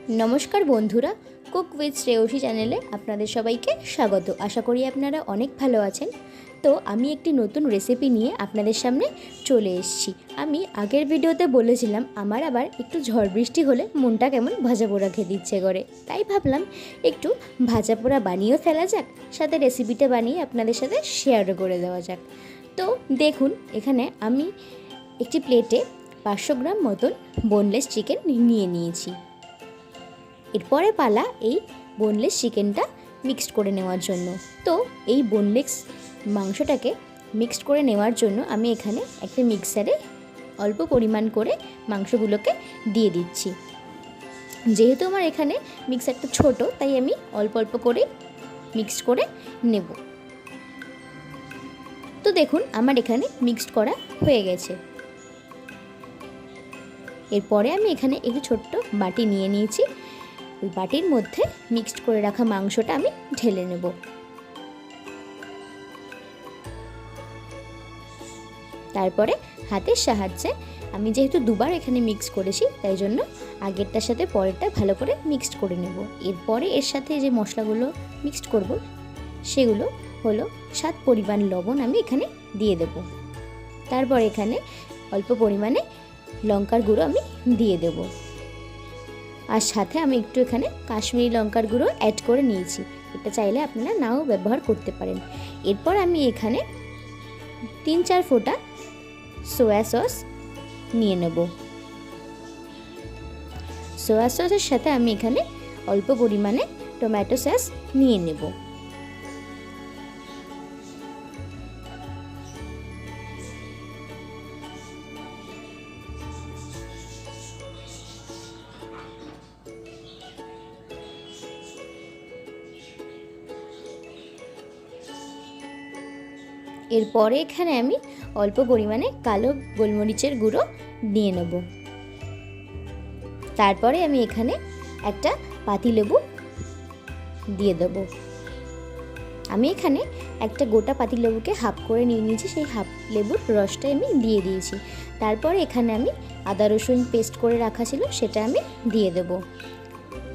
নমস্কার বন্ধুরা, cook with Shreyasi চ্যানেলে আপনাদের সবাইকে স্বাগত। আশা করি আপনারা অনেক ভালো আছেন। তো আমি একটি নতুন রেসিপি নিয়ে আপনাদের সামনে চলে এসেছি। আমি আগের ভিডিওতে বলেছিলাম আমার আবার একটু ঝড় বৃষ্টি হলে মনটা কেমন ভাজা পোড়া খেতে ইচ্ছে করে, তাই ভাবলাম একটু ভাজা পোড়া বানিয়েও ফেলা যাক, সাথে রেসিপিটা বানিয়ে আপনাদের সাথে শেয়ারও করে দেওয়া যাক। তো দেখুন, এখানে আমি একটি প্লেটে 500 গ্রাম মতন বোনলেস চিকেন নিয়ে নিয়েছি। এরপরে পালা এই বোনলেস চিকেনটা মিক্সড করে নেওয়ার জন্য। তো এই বোনলেস মাংসটাকে মিক্সড করে নেওয়ার জন্য আমি এখানে একটা মিক্সারে অল্প পরিমাণ করে মাংসগুলোকে দিয়ে দিচ্ছি। যেহেতু আমার এখানে মিক্সারটা ছোট, তাই আমি অল্প অল্প করে মিক্সড করে নেব। তো দেখুন, আমার এখানে মিক্সড করা হয়ে গেছে। এরপরে আমি এখানে একটি ছোট্ট বাটি নিয়ে নিয়েছি। ওই বাটির মধ্যে মিক্সড করে রাখা মাংসটা আমি ঢেলে নেব। তারপরে হাতের সাহায্যে, আমি যেহেতু দুবার এখানে মিক্স করেছি তাই জন্য আগেরটার সাথে পরেরটা ভালো করে মিক্সড করে নেব। এরপরে এর সাথে যে মশলাগুলো মিক্সড করব সেগুলো হলো স্বাদ পরিমাণ লবণ আমি এখানে দিয়ে দেব। তারপর এখানে অল্প পরিমাণে লঙ্কার গুঁড়ো আমি দিয়ে দেব, আর সাথে আমি একটু এখানে কাশ্মীরি লঙ্কার গুঁড়ো অ্যাড করে নিয়েছি। এটা চাইলে আপনারা নাও ব্যবহার করতে পারেন। এরপর আমি এখানে 3-4 ফোঁটা সোয়া সস নিয়ে নেব। সোয়া সসের সাথে আমি এখানে অল্প পরিমাণে টমেটো সস নিয়ে নেব। এরপরে এখানে আমি অল্প পরিমাণে কালো গোলমরিচের গুঁড়ো নিয়ে নেব। তারপরে আমি এখানে একটা পাতিলেবু দিয়ে দেব। আমি এখানে একটা গোটা পাতিলেবুকে হাফ করে নিয়ে নিয়েছি, সেই হাফ লেবুর রসটা আমি দিয়ে দিয়েছি। তারপরে এখানে আমি আদা রসুন পেস্ট করে রাখা ছিল সেটা আমি দিয়ে দেব।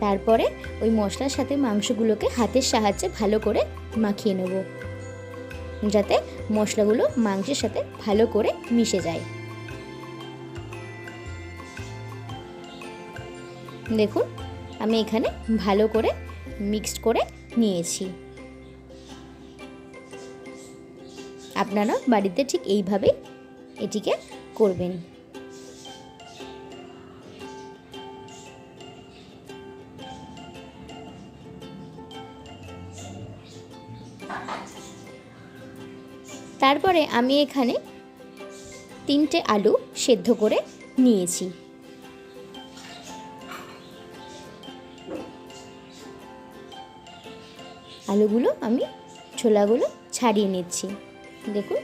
তারপরে ওই মশলার সাথে মাংসগুলোকে হাতের সাহায্যে ভালো করে মাখিয়ে নেব, যাতে মশলাগুলো মাংসের সাথে ভালো করে মিশে যায়। দেখুন, আমি এখানে ভালো করে মিক্সড করে নিয়েছি। আপনারা বাড়িতে ঠিক এইভাবেই এটিকে করবেন। তারপরে আমি এখানে 3টে আলু সেদ্ধ করে নিয়েছি। আলুগুলো আমি ছোলাগুলো ছাড়িয়ে নিচ্ছি। দেখুন,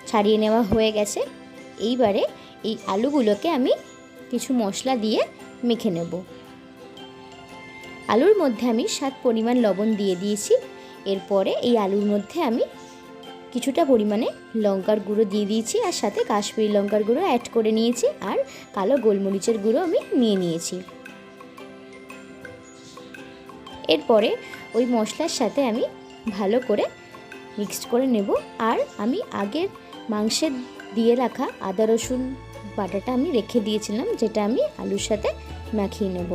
ছাড়িয়ে নেওয়া হয়ে গেছে। এইবারে এই আলুগুলোকে আমি কিছু মশলা দিয়ে মেখে নেব। আলুর মধ্যে আমি স্বাদ পরিমাণ লবণ দিয়ে দিয়েছি। এরপরে এই আলুর মধ্যে আমি কিছুটা পরিমাণে লঙ্কার গুঁড়ো দিয়ে দিয়েছি, আর সাথে কাশ্মীরি লঙ্কার গুঁড়ো অ্যাড করে নিয়েছি, আর কালো গোলমরিচের গুঁড়ো আমি নিয়ে নিয়েছি। এরপরে ওই মশলার সাথে আমি ভালো করে মিক্সড করে নেব। আর আমি আগের মাংসে দিয়ে রাখা আদা রসুন বাটাটা আমি রেখে দিয়েছিলাম, যেটা আমি আলুর সাথে মাখিয়ে নেব,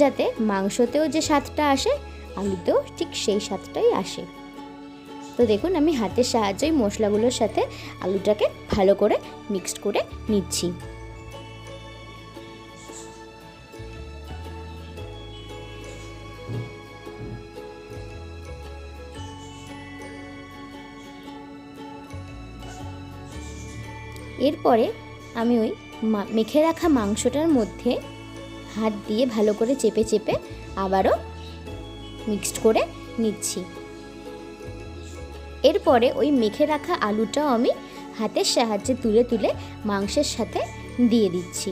যাতে মাংসতেও যে স্বাদটা আসে আলুতেও ঠিক সেই স্বাদটাই আসে। তো দেখুন, আমি হাতের সাহায্যে মশলাগুলোর সাথে আলুটাকে ভালো করে মিক্সড করে নিচ্ছি। এরপরে আমি ওই মেখে রাখা মাংসটার মধ্যে হাত দিয়ে ভালো করে চেপে চেপে আবারও মিক্সড করে নিচ্ছি। এরপরে ওই মেখে রাখা আলুটাও আমি হাতের সাহায্যে তুলে তুলে মাংসের সাথে দিয়ে দিচ্ছি।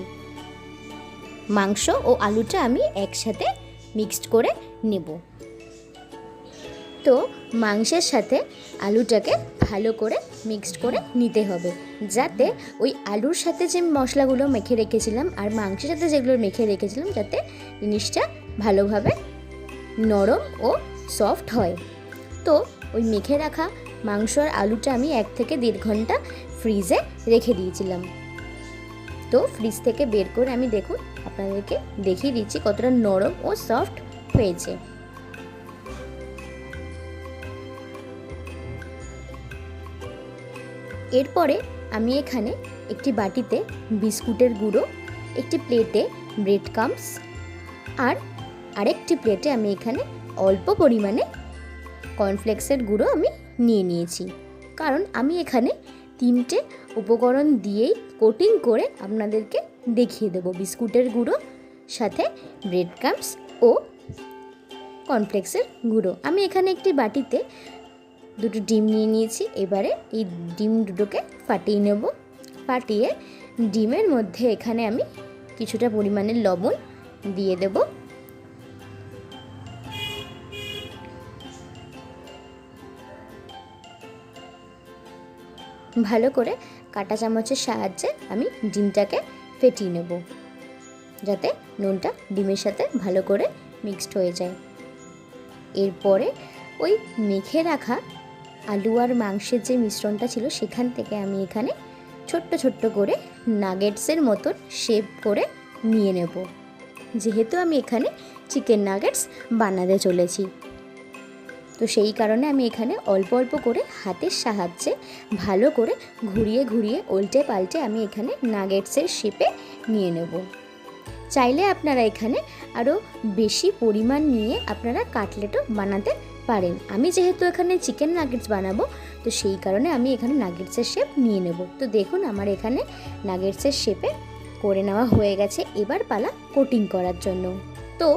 মাংস ও আলুটা আমি একসাথে মিক্সড করে নেব। তো মাংসের সাথে আলুটাকে ভালো করে মিক্সড করে নিতে হবে, যাতে ওই আলুর সাথে যে মশলাগুলো মেখে রেখেছিলাম আর মাংসের সাথে যেগুলো মেখে রেখেছিলাম যাতে জিনিসটা ভালোভাবে নরম ও সফট হয়। তো ওই মেখে রাখা মাংস আর আলুটা আমি 1 থেকে 1.5 ঘন্টা ফ্রিজে রেখে দিয়েছিলাম। তো ফ্রিজ থেকে বের করে আমি দেখুন আপনাদেরকে দেখিয়ে দিচ্ছি কতটা নরম ও সফট হয়েছে। এরপরে আমি এখানে একটি বাটিতে বিস্কুটের গুঁড়ো, একটি প্লেটে ব্রেড ক্রাম্বস আর আরেকটি প্লেটে আমি এখানে অল্প পরিমাণে কর্নফ্লেক্সের গুঁড়ো আমি নিয়ে নিয়েছি, কারণ আমি এখানে 3টে উপকরণ দিয়েই কোটিং করে আপনাদেরকে দেখিয়ে দেবো, বিস্কুটের গুঁড়ো সাথে ব্রেড ক্রাম্বস ও কর্নফ্লেক্সের গুঁড়ো। আমি এখানে একটি বাটিতে 2টো ডিম নিয়ে নিয়েছি। এবারে এই ডিম দুটোকে ফাটিয়ে নেব। ফাটিয়ে ডিমের মধ্যে এখানে আমি কিছুটা পরিমাণে লবণ দিয়ে দেব। ভালো করে কাঁটা চামচের সাহায্যে আমি ডিমটাকে ফেটিয়ে নেব, যাতে নুনটা ডিমের সাথে ভালো করে মিক্সড হয়ে যায়। এরপরে ওই মেখে রাখা আলু আর মাংসের যে মিশ্রণটা ছিল সেখান থেকে আমি এখানে ছোট্ট ছোট্ট করে নাগেটসের মতন শেপ করে নিয়ে নেব, যেহেতু আমি এখানে চিকেন নাগেটস বানাতে চলেছি। তো সেই কারণে আমি এখানে অল্প অল্প করে হাতের সাহায্যে ভালো করে ঘুরিয়ে ঘুরিয়ে উল্টে পাল্টে আমি এখানে নাগেটসের শেপে নিয়ে নেব। চাইলে আপনারা এখানে আরও বেশি পরিমাণ নিয়ে আপনারা কাটলেটও বানাতে পারেন। আমি যেহেতু এখানে চিকেন নাগেটস বানাবো, তো সেই কারণে আমি এখানে নাগেটসের শেপ নিয়ে নেব। তো দেখুন আমার এখানে নাগেটসের শেপে করে নেওয়া হয়ে গেছে। এবার পালা কোটিং করার জন্য। তো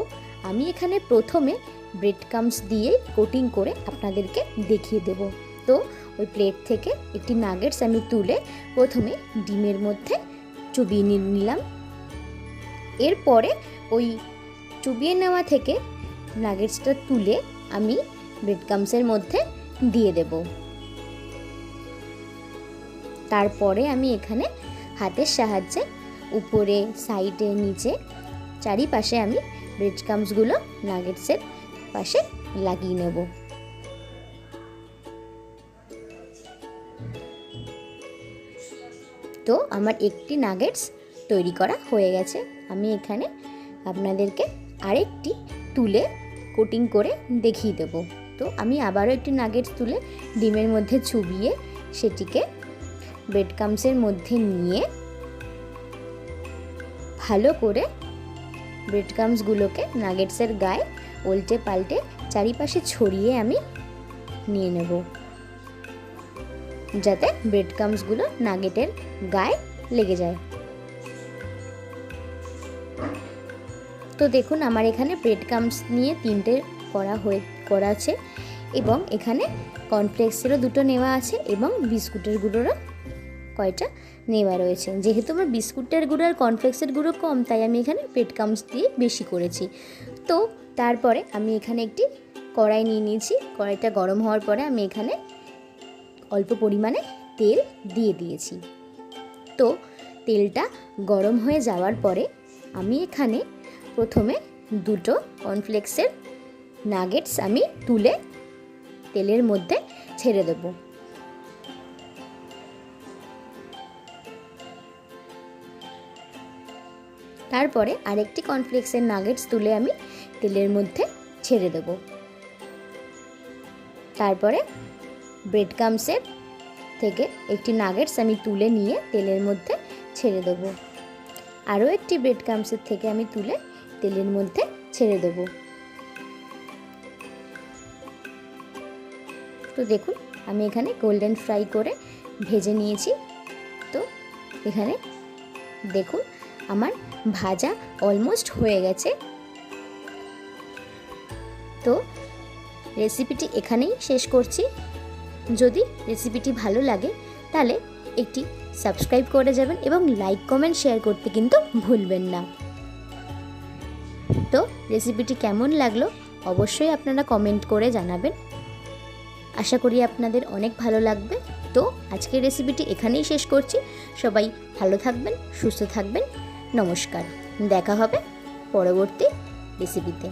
আমি এখানে প্রথমে ব্রেড ক্রাম্বস দিয়ে কোটিং করে আপনাদেরকে দেখিয়ে দেব। তো ওই প্লেট থেকে একটি নাগেটস আমি তুলে প্রথমে ডিমের মধ্যে চুবিয়ে নিলাম। এরপরে ওই চুবিয়ে নেওয়া থেকে নাগেটসটা তুলে আমি ব্রেড ক্রাম্বসের মধ্যে দিয়ে দেব। তারপরে আমি এখানে হাতের সাহায্যে উপরে, সাইডে, নিচে চারিপাশে আমি ব্রেড ক্রাম্বসগুলো নাগেটসের পাশে লাগিয়ে নেব। তো আমার একটি নাগেটস তৈরি করা হয়ে গেছে। আমি এখানে আপনাদেরকে আরেকটি তুলে কোটিং করে দেখিয়ে দেব। তো আমি আবারও একটি নাগেটস তুলে ডিমের মধ্যে চুবিয়ে সেটিকে ব্রেড ক্রাম্বসের মধ্যে নিয়ে ভালো করে ব্রেড ক্রাম্বসগুলোকে নাগেটসের গায়ে উল্টে পাল্টে চারিপাশে ছড়িয়ে আমি নিয়ে নেব, যাতে ব্রেড ক্রাম্বসগুলো নাগেটের গায়ে লেগে যায়। তো দেখুন আমার এখানে ব্রেড ক্রাম্বস নিয়ে 3টে করা আছে এবং এখানে কর্নফ্লেক্সেরও 2টো নেওয়া আছে এবং বিস্কুটের গুঁড়োরও কয়টা নেওয়া রয়েছে। যেহেতু আমার বিস্কুটের গুঁড়ো আর কর্নফ্লেক্সের গুঁড়ো কম, তাই আমি এখানে ব্রেড ক্রাম্বস দিয়ে বেশি করেছি। তো তারপরে আমি এখানে একটি কড়াই নিয়ে নিয়েছি। কড়াইটা গরম হওয়ার পরে আমি এখানে অল্প পরিমাণে তেল দিয়ে দিয়েছি। তো তেলটা গরম হয়ে যাওয়ার পরে আমি এখানে প্রথমে 2টো কর্নফ্লেক্সের নাগেটস আমি তুলে তেলের মধ্যে ছেড়ে দেব। তারপরে আরেকটি কর্নফ্লেক্সের নাগেটস তুলে আমি তেলের মধ্যে ছেড়ে দেব। তারপরে ব্রেড ক্রাম্বসের থেকে একটি নাগেটস আমি তুলে নিয়ে তেলের মধ্যে ছেড়ে দেব। আরও একটি ব্রেড ক্রাম্বসের থেকে আমি তুলে তেলের মধ্যে ছেড়ে দেব। তো দেখুন আমি এখানে গোল্ডেন ফ্রাই করে ভেজে নিয়েছি। তো এখানে দেখুন আমার ভাজা অলমোস্ট হয়ে গেছে। তো রেসিপিটি এখানেই শেষ করছি। যদি রেসিপিটি ভালো লাগে তাহলে একটি সাবস্ক্রাইব করে যাবেন এবং লাইক, কমেন্ট, শেয়ার করতে কিন্তু ভুলবেন না। তো রেসিপিটি কেমন লাগলো অবশ্যই আপনারা কমেন্ট করে জানাবেন। আশা করি আপনাদের অনেক ভালো লাগবে। তো আজকের রেসিপিটি এখানেই শেষ করছি। সবাই ভালো থাকবেন, সুস্থ থাকবেন। নমস্কার, দেখা হবে পরবর্তী রেসিপিতে।